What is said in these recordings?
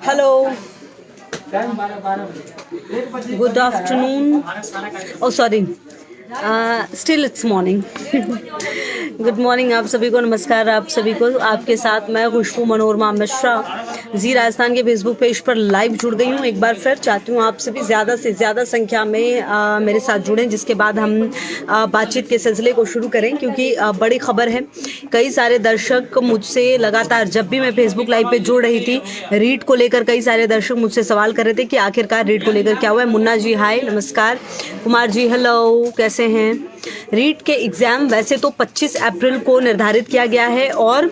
Hello. Good afternoon. Oh, sorry. Still it's morning. Good morning आप सभी को, नमस्कार आप सभी को। आपके साथ मैं खुशबू मनोरमा मिश्रा जी राजस्थान के फेसबुक पेज पर लाइव जुड़ गई हूँ। एक बार फिर चाहती हूँ आप सभी ज़्यादा से ज़्यादा संख्या में मेरे साथ जुड़ें, जिसके बाद हम बातचीत के सिलसिले को शुरू करें, क्योंकि बड़ी खबर है। कई सारे दर्शक मुझसे लगातार, जब भी मैं फेसबुक लाइव पे जुड़ रही थी, रीट को लेकर कई सारे दर्शक मुझसे सवाल कर रहे थे कि आखिरकार रीट को लेकर क्या हुआ है। मुन्ना जी हाय, नमस्कार। कुमार जी हेलो, कैसे हैं। रीट के एग्ज़ाम वैसे तो 25 अप्रैल को निर्धारित किया गया है, और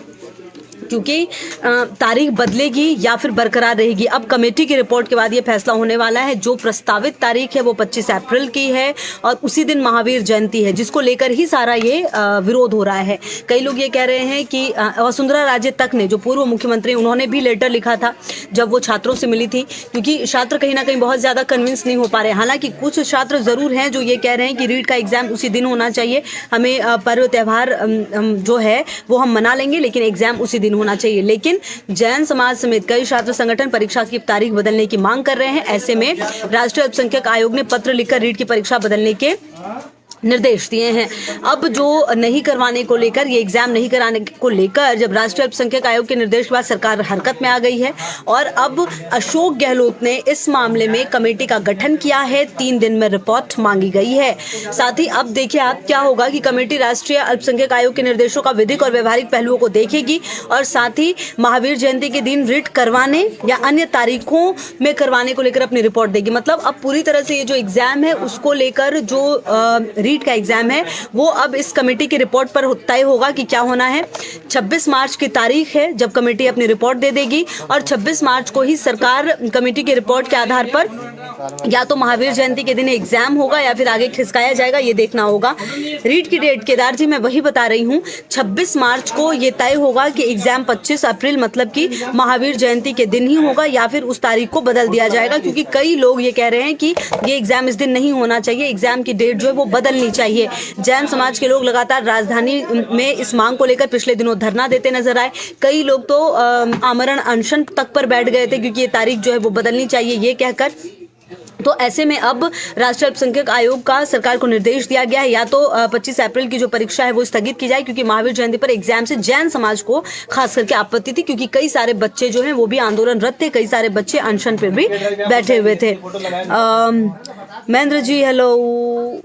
क्योंकि तारीख बदलेगी या फिर बरकरार रहेगी, अब कमेटी की रिपोर्ट के बाद ये फैसला होने वाला है। जो प्रस्तावित तारीख है वो 25 अप्रैल की है, और उसी दिन महावीर जयंती है, जिसको लेकर ही सारा ये विरोध हो रहा है। कई लोग ये कह रहे हैं कि वसुंधरा राजे तक ने, जो पूर्व मुख्यमंत्री, उन्होंने भी लेटर लिखा था जब वो छात्रों से मिली थी, क्योंकि छात्र कहीं ना कहीं बहुत ज़्यादा कन्विंस नहीं हो पा रहे। हालांकि कुछ छात्र ज़रूर हैं जो ये कह रहे हैं कि रीट का एग्ज़ाम उसी दिन होना चाहिए, हमें पर्व त्यौहार जो है वो हम मना लेंगे, लेकिन एग्ज़ाम उसी दिन होना चाहिए। लेकिन जैन समाज समेत कई छात्र संगठन परीक्षा की तारीख बदलने की मांग कर रहे हैं। ऐसे में राष्ट्रीय अल्पसंख्यक आयोग ने पत्र लिखकर रीट की परीक्षा बदलने के निर्देश दिए हैं। अब जो नहीं करवाने को लेकर, ये एग्जाम नहीं कराने को लेकर, जब राष्ट्रीय अल्पसंख्यक आयोग के निर्देश के बाद सरकार हरकत में आ गई है, और अब अशोक गहलोत ने इस मामले में कमेटी का गठन किया है। 3 दिन में रिपोर्ट मांगी गई है। साथ ही अब देखिए आप क्या होगा कि कमेटी राष्ट्रीय अल्पसंख्यक आयोग के निर्देशों का विधिक और व्यवहारिक पहलुओं को देखेगी, और साथ ही महावीर जयंती के दिन रीट करवाने या अन्य तारीखों में करवाने को लेकर अपनी रिपोर्ट देगी। मतलब अब पूरी तरह से ये जो एग्जाम है उसको लेकर, जो रीट का एग्जाम है, वो अब इस कमेटी की रिपोर्ट पर तय होगा कि क्या होना है। 26 मार्च की तारीख है जब कमेटी अपनी रिपोर्ट दे देगी, और 26 मार्च को ही सरकार कमेटी की रिपोर्ट के आधार पर या तो महावीर जयंती के दिन एग्जाम होगा या फिर आगे खिसकाया जाएगा, ये देखना होगा। रीट की डेट केदार जी मैं वही बता रही हूँ, 26 मार्च को ये तय होगा कि एग्जाम 25 अप्रैल मतलब कि महावीर जयंती के दिन ही होगा, या फिर उस तारीख को बदल दिया जाएगा, क्योंकि कई लोग ये कह रहे हैं कि ये एग्जाम इस दिन नहीं होना चाहिए, एग्जाम की डेट जो है वो बदलनी चाहिए। जैन समाज के लोग लगातार राजधानी में इस मांग को लेकर पिछले दिनों धरना देते नजर आए। कई लोग तो आमरण अनशन तक पर बैठ गए थे, क्योंकि ये तारीख जो है वो बदलनी चाहिए ये कहकर। तो ऐसे में अब राष्ट्रीय अल्पसंख्यक आयोग का सरकार को निर्देश दिया गया है, या तो 25 अप्रैल की जो परीक्षा है वो स्थगित की जाए, क्योंकि महावीर जयंती पर एग्जाम से जैन समाज को खास करके आपत्ति थी, क्योंकि कई सारे बच्चे जो हैं वो भी आंदोलनरत थे, कई सारे बच्चे अनशन पर भी बैठे हुए थे। महेंद्र जी हेलो,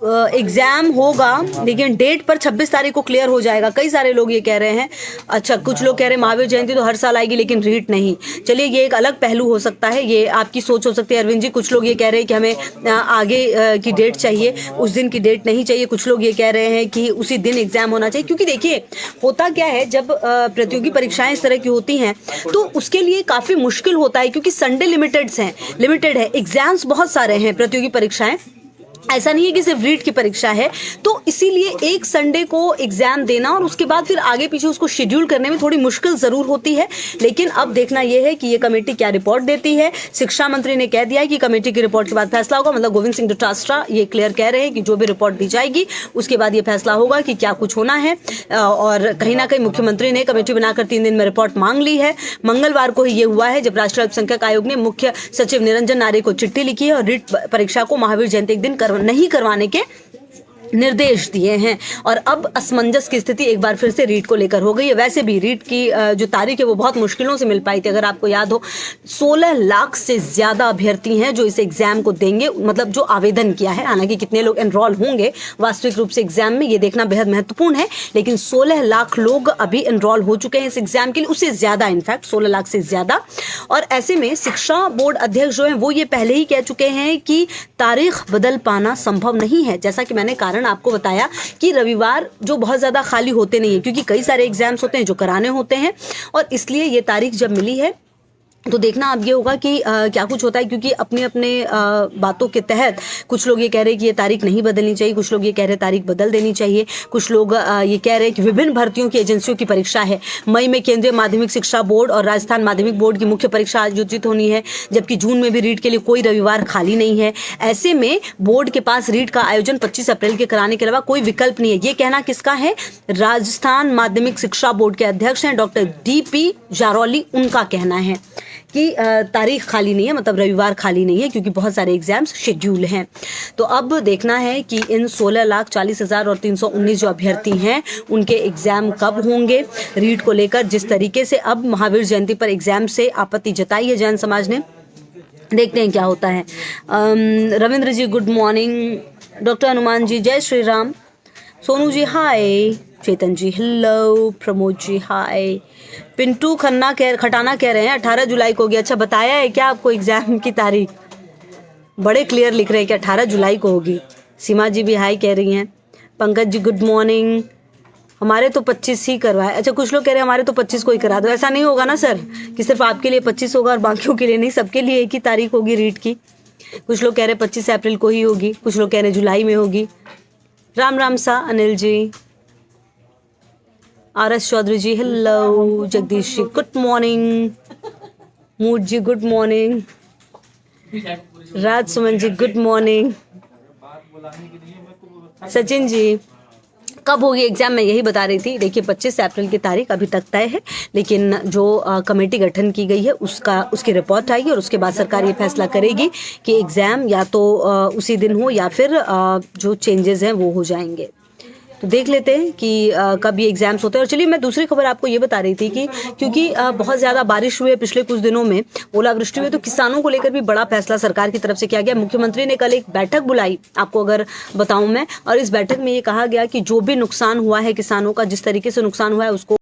एग्जाम होगा लेकिन डेट पर 26 तारीख को क्लियर हो जाएगा, कई सारे लोग ये कह रहे हैं। अच्छा, कुछ लोग कह रहे हैं महावीर जयंती तो हर साल आएगी लेकिन रीट नहीं। चलिए, ये एक अलग पहलू हो सकता है, ये आपकी सोच हो सकती है अरविंद जी। कुछ लोग ये कह रहे हैं कि हमें आगे की डेट चाहिए, उस दिन की डेट नहीं चाहिए। कुछ लोग ये कह रहे हैं कि उसी दिन एग्जाम होना चाहिए, क्योंकि देखिए होता क्या है, जब प्रतियोगी परीक्षाएं इस तरह की होती हैं तो उसके लिए काफ़ी मुश्किल होता है, क्योंकि संडे लिमिटेड है, एग्जाम्स बहुत सारे हैं, प्रतियोगी परीक्षाएं, ऐसा नहीं है कि सिर्फ रीट की परीक्षा है। तो इसीलिए एक संडे को एग्जाम देना और उसके बाद फिर आगे पीछे उसको शेड्यूल करने में थोड़ी मुश्किल जरूर होती है। लेकिन अब देखना यह है कि ये कमेटी क्या रिपोर्ट देती है। शिक्षा मंत्री ने कह दिया है कि कमेटी की रिपोर्ट के बाद फैसला होगा, मतलब गोविंद सिंह डोटासरा ये क्लियर कह रहे हैं कि जो भी रिपोर्ट दी जाएगी उसके बाद ये फैसला होगा कि क्या कुछ होना है। और कहीं ना कहीं मुख्यमंत्री ने कमेटी बनाकर 3 दिन में रिपोर्ट मांग ली है। मंगलवार को ही ये हुआ है जब राष्ट्रीय अल्पसंख्यक आयोग ने मुख्य सचिव निरंजन नारे को चिट्ठी लिखी है और रीट परीक्षा को महावीर जयंती के दिन नहीं करवाने के निर्देश दिए हैं। और अब असमंजस की स्थिति एक बार फिर से रीट को लेकर हो गई है। वैसे भी रीट की जो तारीख है वो बहुत मुश्किलों से मिल पाई थी। अगर आपको याद हो, 16 लाख से ज्यादा अभ्यर्थी हैं जो इस एग्जाम को देंगे, मतलब जो आवेदन किया है। हालांकि कितने लोग एनरोल होंगे वास्तविक रूप से एग्जाम में ये देखना बेहद महत्वपूर्ण है, लेकिन 16 लाख लोग अभी एनरोल हो चुके हैं इस एग्जाम के लिए, उससे ज्यादा, इनफैक्ट 16 लाख से ज्यादा। और ऐसे में शिक्षा बोर्ड अध्यक्ष जो है वो ये पहले ही कह चुके हैं कि तारीख बदल पाना संभव नहीं है। जैसा कि मैंने कारण आपको बताया कि रविवार जो बहुत ज़्यादा खाली होते नहीं है, क्योंकि कई सारे एग्जाम्स होते हैं जो कराने होते हैं, और इसलिए ये तारीख जब मिली है तो देखना अब ये होगा कि क्या कुछ होता है, क्योंकि अपने अपने बातों के तहत कुछ लोग ये कह रहे हैं कि ये तारीख नहीं बदलनी चाहिए, कुछ लोग ये कह रहे हैं तारीख बदल देनी चाहिए, कुछ लोग ये कह रहे हैं कि विभिन्न भर्तियों की एजेंसियों की परीक्षा है। मई में केंद्रीय माध्यमिक शिक्षा बोर्ड और राजस्थान माध्यमिक बोर्ड की मुख्य परीक्षा आयोजित होनी है, जबकि जून में भी रीट के लिए कोई रविवार खाली नहीं है। ऐसे में बोर्ड के पास रीट का आयोजन 25 अप्रैल के कराने के अलावा कोई विकल्प नहीं है। ये कहना किसका है? राजस्थान माध्यमिक शिक्षा बोर्ड के अध्यक्ष हैं डॉक्टर DP जारौली, उनका कहना है कि तारीख खाली नहीं है, मतलब रविवार खाली नहीं है, क्योंकि बहुत सारे एग्जाम्स शेड्यूल हैं। तो अब देखना है कि इन 16,40,000 और 319 जो अभ्यर्थी हैं उनके एग्जाम कब होंगे। रीट को लेकर जिस तरीके से अब महावीर जयंती पर एग्जाम से आपत्ति जताई है जैन समाज ने, देखते हैं क्या होता है। रविंद्र जी good morning, doctor Hanuman ji जय श्री राम, सोनू जी हाय, चेतन जी हेलो, प्रमोद जी हाय, पिंटू खटाना कह रहे हैं 18 जुलाई को होगी। अच्छा, बताया है क्या आपको एग्जाम की तारीख? बड़े क्लियर लिख रहे हैं कि 18 जुलाई को होगी। सीमा जी भी हाय कह रही हैं। पंकज जी गुड मॉर्निंग, हमारे तो 25 ही करवाए। अच्छा, कुछ लोग कह रहे हैं हमारे तो 25 को ही करा दो। ऐसा नहीं होगा ना सर कि सिर्फ आपके लिए 25 होगा और बाकियों के लिए नहीं, सबके लिए एक ही तारीख होगी रीट की। कुछ लोग कह रहे हैं 25 अप्रैल को ही होगी, कुछ लोग कह रहे हैं जुलाई में होगी। राम राम सा अनिल जी, RS चौधरी जी hello, Jagdish ji good morning, mood जी गुड मॉर्निंग, राज सुमन जी गुड मॉर्निंग, सचिन जी कब होगी एग्जाम मैं यही बता रही थी। देखिए 25 अप्रैल की तारीख अभी तक तय है, लेकिन जो कमेटी गठन की गई है उसकी रिपोर्ट आएगी और उसके बाद सरकार ये फैसला करेगी कि एग्जाम या तो उसी दिन हो या फिर जो चेंजेस हैं वो हो जाएंगे। तो देख लेते हैं कि कब ये एग्जाम्स होते हैं। और चलिए मैं दूसरी खबर आपको ये बता रही थी कि क्योंकि बहुत ज़्यादा बारिश हुई है पिछले कुछ दिनों में, ओलावृष्टि हुई, तो किसानों को लेकर भी बड़ा फैसला सरकार की तरफ से किया गया। मुख्यमंत्री ने कल एक बैठक बुलाई, आपको अगर बताऊं मैं, और इस बैठक में ये कहा गया कि जो भी नुकसान हुआ है किसानों का, जिस तरीके से नुकसान हुआ है उसको